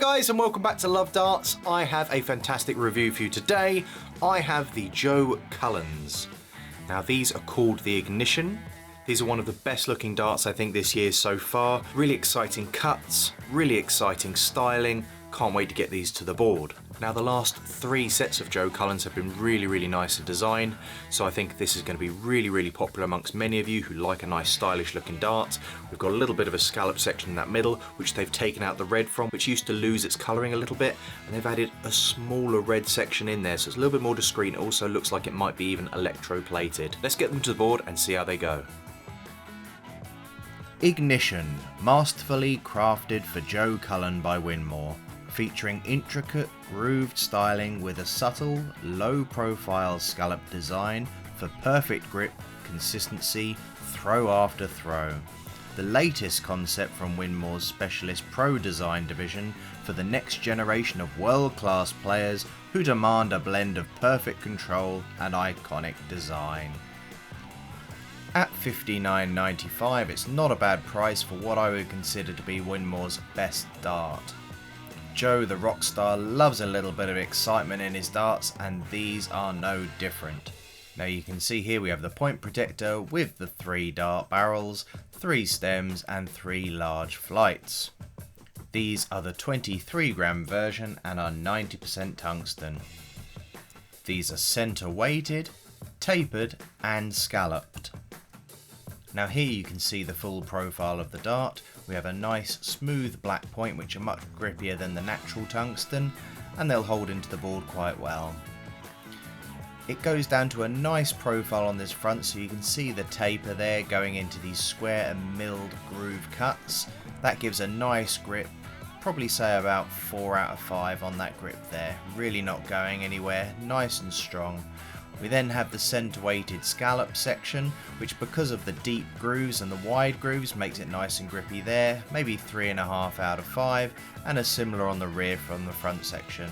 guys, and welcome back to Love Darts. I have a fantastic review for you today. I have the Joe Cullens. Now these are called the Ignition. These are one of the best looking darts I think this year so far. Really exciting cuts, really exciting styling. Can't wait to get these to the board. Now the last 3 sets of Joe Cullens have been really nice to design, so I think this is going to be really popular amongst many of you who like a nice stylish looking dart. We've got a little bit of a scallop section in that middle, which they've taken out the red from, which used to lose its colouring a little bit, and they've added a smaller red section in there, so it's a little bit more discreet. It also looks like it might be even electroplated. Let's get them to the board and see how they go. Ignition, masterfully crafted for Joe Cullen by WINMAU. Featuring intricate, grooved styling with a subtle, low-profile scallop design for perfect grip, consistency, throw after throw. The latest concept from WINMAU'S Specialist Pro Design division for the next generation of world-class players who demand a blend of perfect control and iconic design. At $59.95, it's not a bad price for what I would consider to be WINMAU'S best dart. Joe the Rockstar loves a little bit of excitement in his darts, and these are no different. Now you can see here we have the point protector with the 3 dart barrels, 3 stems and 3 large flights. These are the 23-gram version and are 90% tungsten. These are centre weighted, tapered and scalloped. Now here you can see the full profile of the dart. We have a nice smooth black point which are much grippier than the natural tungsten, and they'll hold into the board quite well. It goes down to a nice profile on this front, so you can see the taper there going into these square and milled groove cuts. That gives a nice grip, probably say about 4 out of 5 on that grip there. Really not going anywhere, nice and strong. We then have the centre weighted scallop section, which because of the deep grooves and the wide grooves makes it nice and grippy there, maybe 3.5 out of 5, and a similar on the rear from the front section.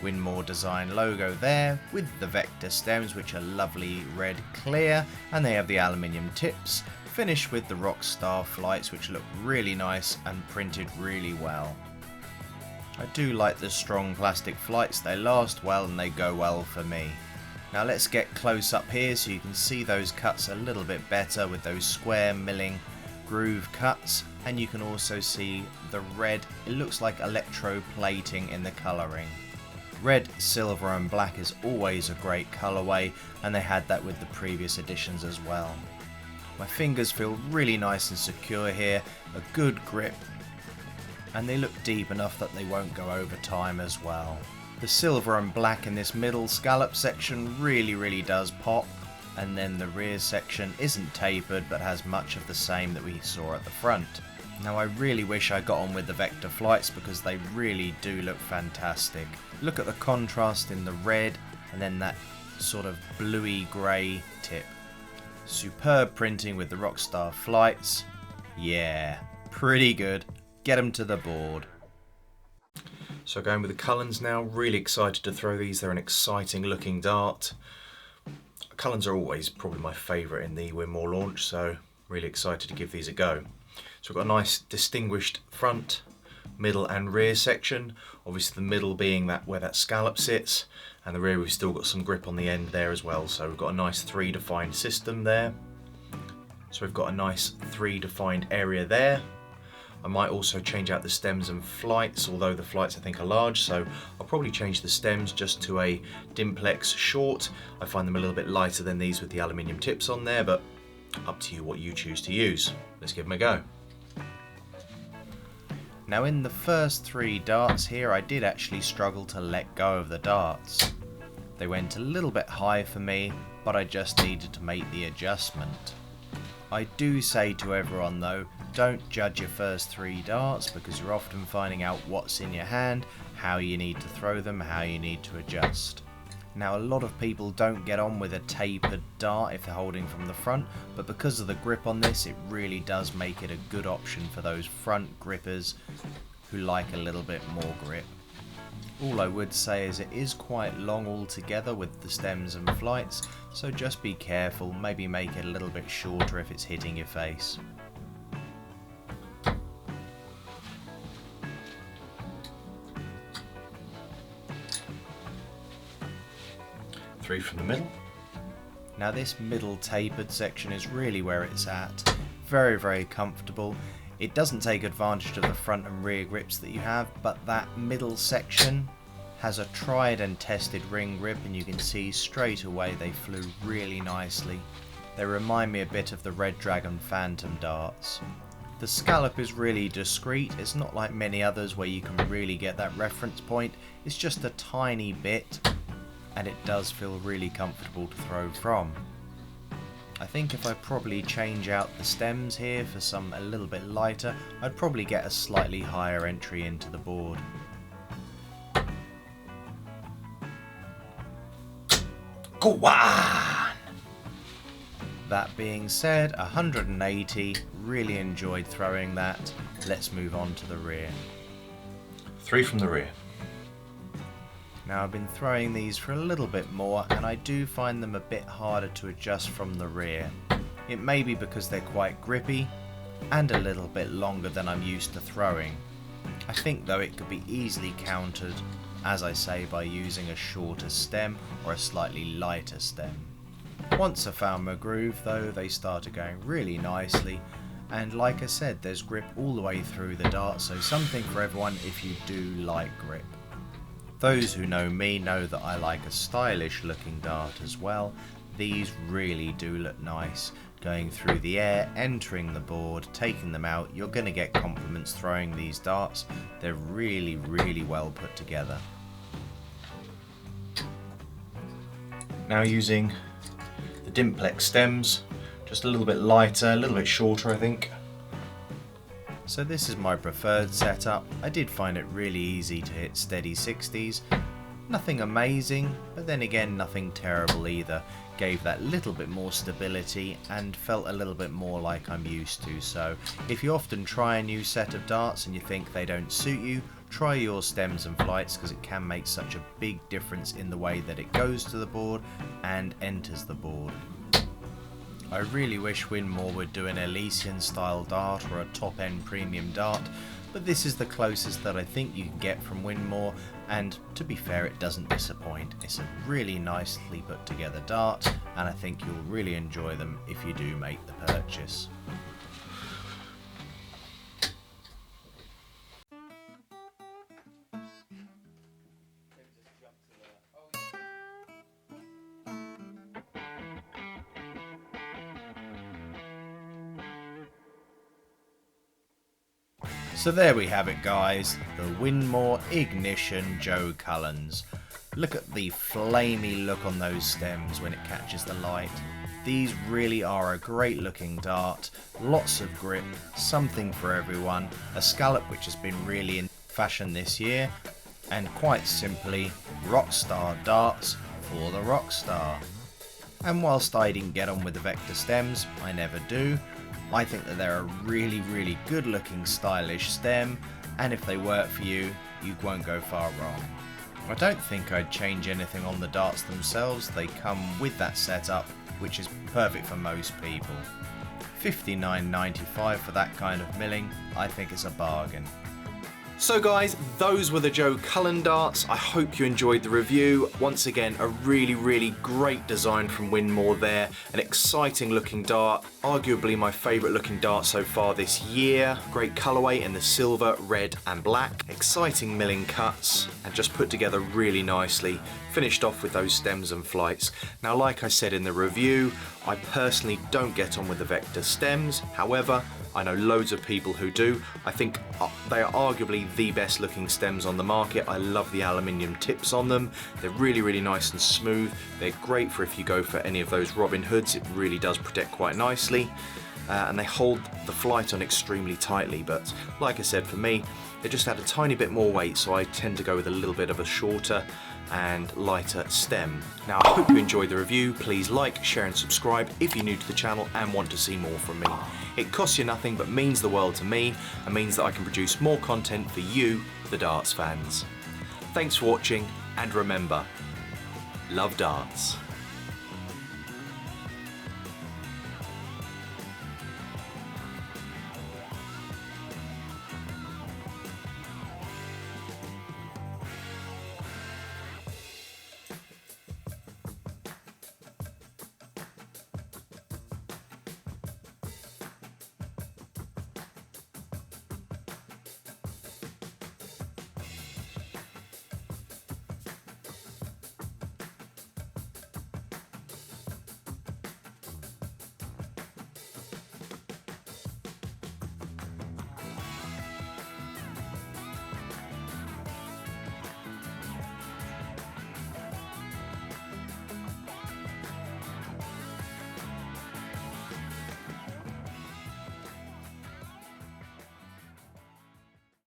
WINMAU design logo there with the vector stems, which are lovely red clear, and they have the aluminium tips, finished with the Rockstar flights, which look really nice and printed really well. I do like the strong plastic flights, they last well and they go well for me. Now let's get close up here so you can see those cuts a little bit better with those square milling groove cuts, and you can also see the red. It looks like electroplating in the colouring. Red, silver and black is always a great colourway, and they had that with the previous editions as well. My fingers feel really nice and secure here, a good grip, and they look deep enough that they won't go over time as well. The silver and black in this middle scallop section really does pop, and then the rear section isn't tapered but has much of the same that we saw at the front. Now I really wish I got on with the vector flights because they really do look fantastic. Look at the contrast in the red and then that sort of bluey grey tip. Superb printing with the Rockstar flights. Yeah, pretty good. Get them to the board. So going with the Cullens now, really excited to throw these. They're an exciting looking dart. Cullens are always probably my favourite in the WINMAU launch, so really excited to give these a go. So we've got a nice distinguished front, middle and rear section. Obviously the middle being that where that scallop sits, and the rear we've still got some grip on the end there as well. So we've got a nice 3 defined system there. So we've got a nice 3 defined area there. I might also change out the stems and flights, although the flights I think are large, so I'll probably change the stems just to a Dimplex short. I find them a little bit lighter than these with the aluminium tips on there, but up to you what you choose to use. Let's give them a go. Now in the first 3 darts here, I did actually struggle to let go of the darts. They went a little bit high for me, but I just needed to make the adjustment. I do say to everyone though, don't judge your first 3 darts because you're often finding out what's in your hand, how you need to throw them, how you need to adjust. Now a lot of people don't get on with a tapered dart if they're holding from the front, but because of the grip on this it really does make it a good option for those front grippers who like a little bit more grip. All I would say is it is quite long altogether with the stems and flights, so just be careful, maybe make it a little bit shorter if it's hitting your face. 3 from the middle. Now this middle tapered section is really where it's at. Very, very comfortable. It doesn't take advantage of the front and rear grips that you have, but that middle section has a tried and tested ring grip, and you can see straight away they flew really nicely. They remind me a bit of the Red Dragon Phantom darts. The scallop is really discreet. It's not like many others where you can really get that reference point. It's just a tiny bit, and it does feel really comfortable to throw from. I think if I probably change out the stems here for some a little bit lighter, I'd probably get a slightly higher entry into the board. Go on! That being said, 180, really enjoyed throwing that. Let's move on to the rear. 3 from the rear. Now I've been throwing these for a little bit more, and I do find them a bit harder to adjust from the rear. It may be because they're quite grippy and a little bit longer than I'm used to throwing. I think though it could be easily countered, as I say, by using a shorter stem or a slightly lighter stem. Once I found my groove though, they started going really nicely, and like I said, there's grip all the way through the dart, so something for everyone if you do like grip. Those who know me know that I like a stylish looking dart as well. These really do look nice. Going through the air, entering the board, taking them out, you're going to get compliments throwing these darts. They're really, really well put together. Now using the Dimplex stems, just a little bit lighter, a little bit shorter I think. So this is my preferred setup. I did find it really easy to hit steady 60s. Nothing amazing, but then again nothing terrible either. Gave that little bit more stability and felt a little bit more like I'm used to. So if you often try a new set of darts and you think they don't suit you, try your stems and flights, because it can make such a big difference in the way that it goes to the board and enters the board. I really wish WINMAU would do an Elysian style dart or a top end premium dart, but this is the closest that I think you can get from WINMAU, and to be fair, it doesn't disappoint. It's a really nicely put together dart, and I think you'll really enjoy them if you do make the purchase. So there we have it guys, the WINMAU Ignition Joe Cullens. Look at the flamey look on those stems when it catches the light. These really are a great looking dart, lots of grip, something for everyone, a scallop which has been really in fashion this year, and quite simply, Rockstar darts for the Rockstar. And whilst I didn't get on with the vector stems, I never do, I think that they're a really, really good looking stylish stem, and if they work for you, you won't go far wrong. I don't think I'd change anything on the darts themselves. They come with that setup, which is perfect for most people. $59.95 for that kind of milling, I think it's a bargain. So guys, those were the Joe Cullen darts. I hope you enjoyed the review. Once again, a really, really great design from WINMAU there. An exciting looking dart, arguably my favourite looking dart so far this year. Great colourway in the silver, red and black. Exciting milling cuts, and just put together really nicely. Finished off with those stems and flights. Now, like I said in the review, I personally don't get on with the vector stems. However, I know loads of people who do. I think they are arguably the best looking stems on the market. I love the aluminium tips on them. They're really, really nice and smooth. They're great for if you go for any of those Robin Hoods. It really does protect quite nicely. And they hold the flight on extremely tightly. But like I said, for me, they just add a tiny bit more weight, so I tend to go with a little bit of a shorter and lighter stem. Now, I hope you enjoyed the review. Please like, share and subscribe if you're new to the channel and want to see more from me. It costs you nothing but means the world to me, and means that I can produce more content for you, the darts fans. Thanks for watching, and remember, love darts.